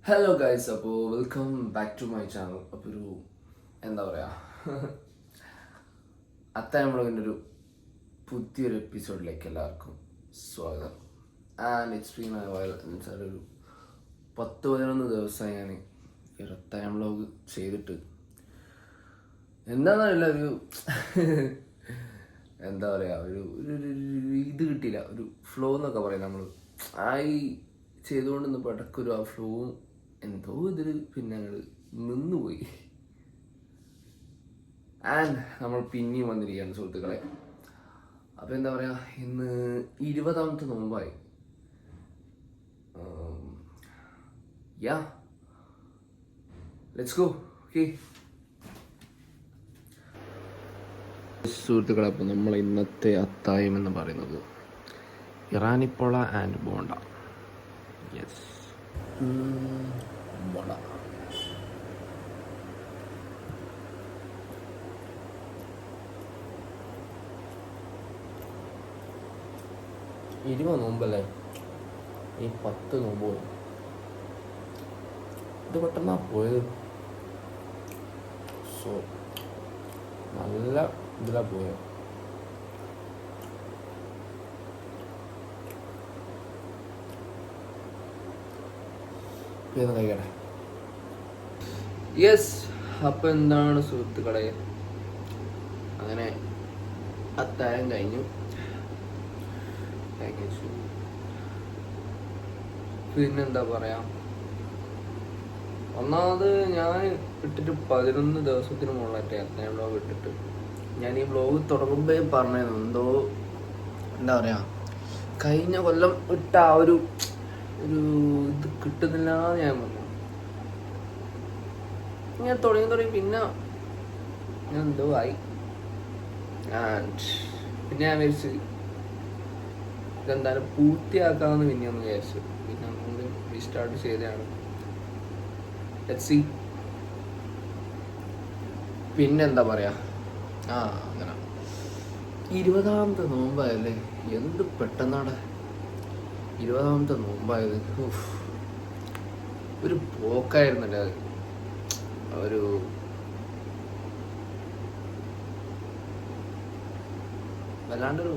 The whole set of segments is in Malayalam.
ഹലോ ഗൈസ്, അപ്പോൾ welcome back to my channel. അപ്പോൾ എന്താ പറയുക, അത്താഴം വ്ളോഗിൻ്റെ ഒരു പുതിയൊരു എപ്പിസോഡിലേക്ക് എല്ലാവർക്കും സ്വാഗതം. And it's been my while എന്നുവെച്ചാൽ ഒരു 10-11 ദിവസമായി ഞാൻ ഈ ഒരു അത്താഴം വ്ളോഗ് ചെയ്തിട്ട്. എന്താണെന്നറിയില്ല, എന്താ പറയുക, ഒരു ഇത് കിട്ടിയില്ല, ഒരു ഫ്ലോ എന്നൊക്കെ പറയും നമ്മൾ. ആയി ചെയ്തുകൊണ്ട് നിന്നപ്പോൾ ഇടയ്ക്കൊരു ആ ഫ്ലോവും എന്തോ ഇതിൽ പിന്നെ അങ്ങോട്ട് നിന്നുപോയി. ആൻഡ് നമ്മൾ പിന്നെയും വന്നിരിക്കുകയാണ് സുഹൃത്തുക്കളെ. അപ്പോൾ എന്താ പറയുക, ഇന്ന് 20ാമത്തെ നോമ്പായി. യാ ലെറ്റ്സ് ഗോ. ഓക്കെ സുഹൃത്തുക്കളെ, അപ്പോൾ നമ്മൾ ഇന്നത്തെ അത്തായം എന്ന് പറയുന്നത് ഇറാനിപ്പൊള ആൻഡ് ബോണ്ട. യെസ്, വട. നോമ്പല്ലേ, ഈ 10 നോമ്പ് പോയി. ഇത് പെട്ടെന്നാ പോയത്. സോ നല്ല ഇതിലാ പോയത്. കഴിക്കട്ടെ. യെസ്, അപ്പം എന്താണ് സുഹൃത്തുക്കളെ, അങ്ങനെ അത്താഴം കഴിഞ്ഞു. പിന്നെന്താ പറയാ, ഒന്നാമത് ഞാൻ ഇട്ടിട്ട് 11 ദിവസത്തിന് മുകളിലായിട്ട് അത്താഴം വ്ളോഗ് ഇട്ടിട്ട്. ഞാൻ ഈ വ്ളോഗ് തുടങ്ങുമ്പോ പറഞ്ഞത് എന്തോ എന്താ പറയാ, കഴിഞ്ഞ കൊല്ലം ഇട്ട ആ ഒരു ഇത് കിട്ടുന്നില്ല ഞാൻ പറഞ്ഞു. ഞാൻ തുടങ്ങി പിന്നെ ഞാൻ എന്തോ ആയി. ആൻഡ് പിന്നെ ഞാൻ വിചാരിച്ച് ഇതെന്തായാലും പൂർത്തിയാക്കാമെന്ന് പിന്നെ ഒന്ന് വിചാരിച്ചു. പിന്നെ നമ്മൾ റീസ്റ്റാർട്ട് ചെയ്തതാണ്. Let's see. പിന്നെന്താ പറയാ, അങ്ങനെ 20ാമത്തെ നോമ്പായല്ലേ, എന്ത് പെട്ടെന്നാണ് 20ാമത്തെ നോമ്പായത്. ഒരു പോക്കായിരുന്നല്ലേ അത്. ഒരു വല്ലാണ്ടൊരു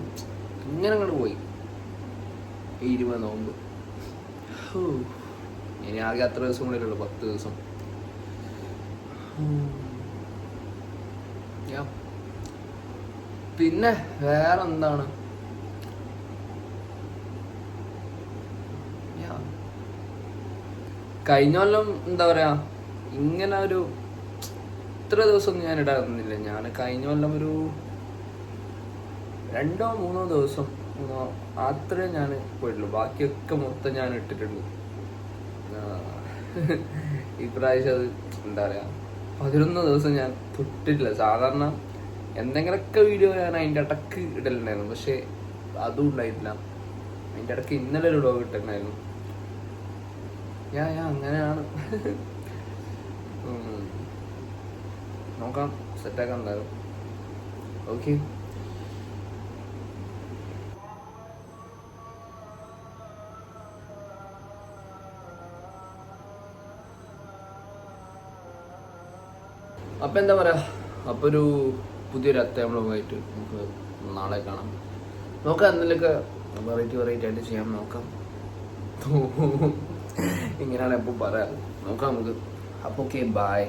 ഇങ്ങനെ അങ്ങോട്ട് പോയി 20 നോമ്പ്. ഇനി ആകെ അത്ര ദിവസം കൂടെ ഉള്ളൂ, 10 ദിവസം. പിന്നെ വേറെന്താണ്, കഴിഞ്ഞ കൊല്ലം എന്താ പറയാ, ഇങ്ങനെ ഒരു ഇത്ര ദിവസം ഞാൻ ഇടാറുന്നില്ല. ഞാൻ കഴിഞ്ഞ കൊല്ലം ഒരു 2-3 ദിവസം അത്രേ ഞാൻ പോയിട്ടുള്ളൂ. ബാക്കിയൊക്കെ മൊത്തം ഞാൻ ഇട്ടിട്ടുണ്ട്. ഇപ്രാവശ്യം അത് എന്താ പറയാ, 11 ദിവസം ഞാൻ തൊട്ടിട്ടില്ല. സാധാരണ എന്തെങ്കിലുമൊക്കെ വീഡിയോ ഞാൻ അതിൻ്റെ ഇടക്ക് ഇടലുണ്ടായിരുന്നു, പക്ഷെ അതും ഉണ്ടായിട്ടില്ല. അതിൻ്റെ ഇടക്ക് ഇന്നലെ ഒരു വ്ളോഗ് ഇട്ടിട്ടുണ്ടായിരുന്നു. അങ്ങനെയാണ്. നോക്കാം, സെറ്റാക്കാൻ എന്തായാലും. ഓക്കെ, അപ്പം എന്താ പറയാ, അപ്പോൾ ഒരു പുതിയൊരു അത്താഴം വ്ളോഗായിട്ട് നമുക്ക് നാളെ കാണാം. നോക്കാം, എന്തെങ്കിലുമൊക്കെ വെറൈറ്റി ആയിട്ട് ചെയ്യാൻ നോക്കാം. ഇങ്ങനെയാണ് എപ്പോൾ പറയാം, നോക്കാം നമുക്ക്. അപ്പോൾ ഓക്കെ, ബൈ.